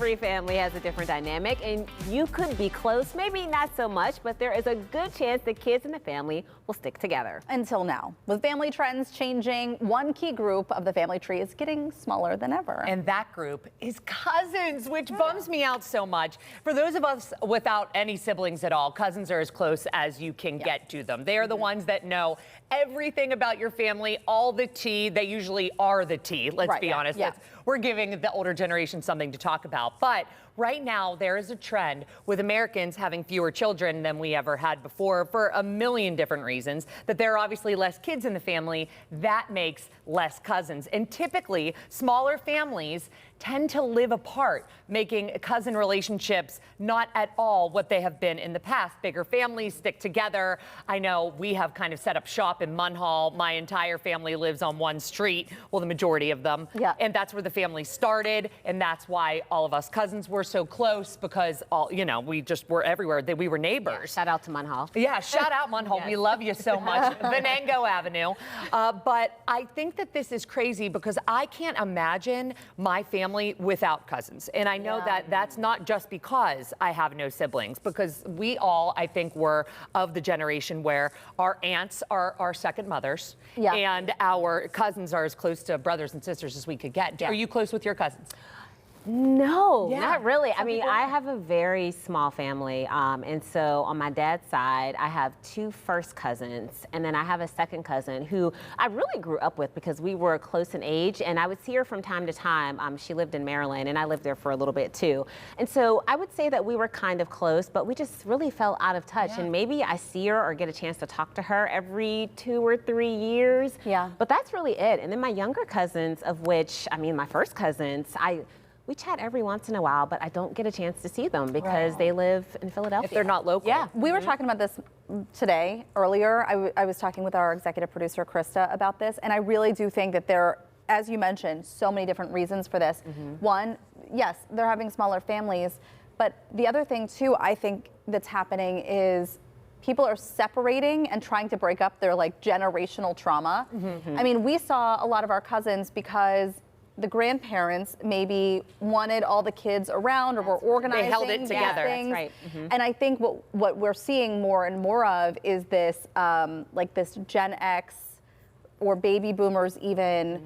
Every family has a different dynamic, and you could be close, maybe not so much, but there is a good chance the kids in the family will stick together. Until now. With family trends changing, one key group of the family tree is getting smaller than ever. And that group is cousins, which bums me out so much. For those of us without any siblings at all, cousins are as close as you can get to them. They are the ones that know everything about your family, all the tea. They usually are the tea, let's be honest. We're giving the older generation something to talk about. But right now, there is a trend with Americans having fewer children than we ever had before for a million different reasons, that there are obviously less kids in the family. That makes less cousins. And typically, smaller families tend to live apart, making cousin relationships not at all what they have been in the past. Bigger families stick together. I know we have kind of set up shop in Munhall. My entire family lives on one street, well, the majority of them. And that's where the family started, and that's why all of us cousins were so close, because we just were everywhere. We were neighbors. Shout out to Munhall. Yeah, shout out Munhall. We love you so much. Venango Avenue. But I think that this is crazy because I can't imagine my family without cousins. And I know that that's not just because I have no siblings, because we all, I think, were of the generation where our aunts are our second mothers, and our cousins are as close to brothers and sisters as we could get. Are you close with your cousins? No, not really. I mean, I have a very small family. And so on my dad's side, I have two first cousins. And then I have a second cousin who I really grew up with because we were close in age. And I would see her from time to time. She lived in Maryland, and I lived there for a little bit, too. And so I would say that we were kind of close, but we just really fell out of touch. And maybe I see her or get a chance to talk to her every 2 or 3 years. But that's really it. And then my younger cousins, of which, I mean, my first cousins, we chat every once in a while, but I don't get a chance to see them because they live in Philadelphia. If they're not local. We were talking about this today, earlier. I was talking with our executive producer, Krista, about this, and I really do think that there, as you mentioned, so many different reasons for this. One, yes, they're having smaller families, but the other thing, too, I think that's happening is people are separating and trying to break up their, generational trauma. I mean, we saw a lot of our cousins because the grandparents maybe wanted all the kids around or were organizing. They held it together. Things. That's right. And I think what we're seeing more and more of is this, this Gen X or baby boomers even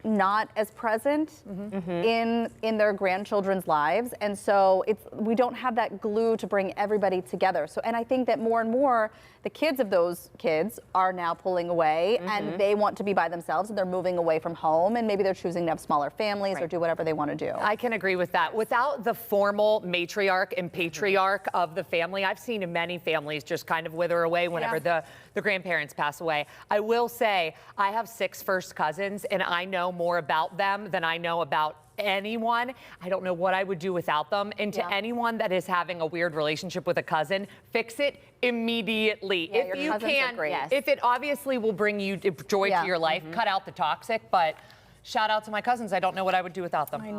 not as present in their grandchildren's lives. And so we don't have that glue to bring everybody together. So, and I think that more and more the kids of those kids are now pulling away and they want to be by themselves, and they're moving away from home, and maybe they're choosing to have smaller families or do whatever they want to do. I can agree with that. Without the formal matriarch and patriarch of the family, I've seen many families just kind of wither away whenever the grandparents pass away. I will say I have 6 first cousins, and I know more about them than I know about anyone. I don't know what I would do without them. And to anyone that is having a weird relationship with a cousin, fix it immediately. If you can, if it obviously will bring you joy to your life, cut out the toxic. But shout out to my cousins. I don't know what I would do without them.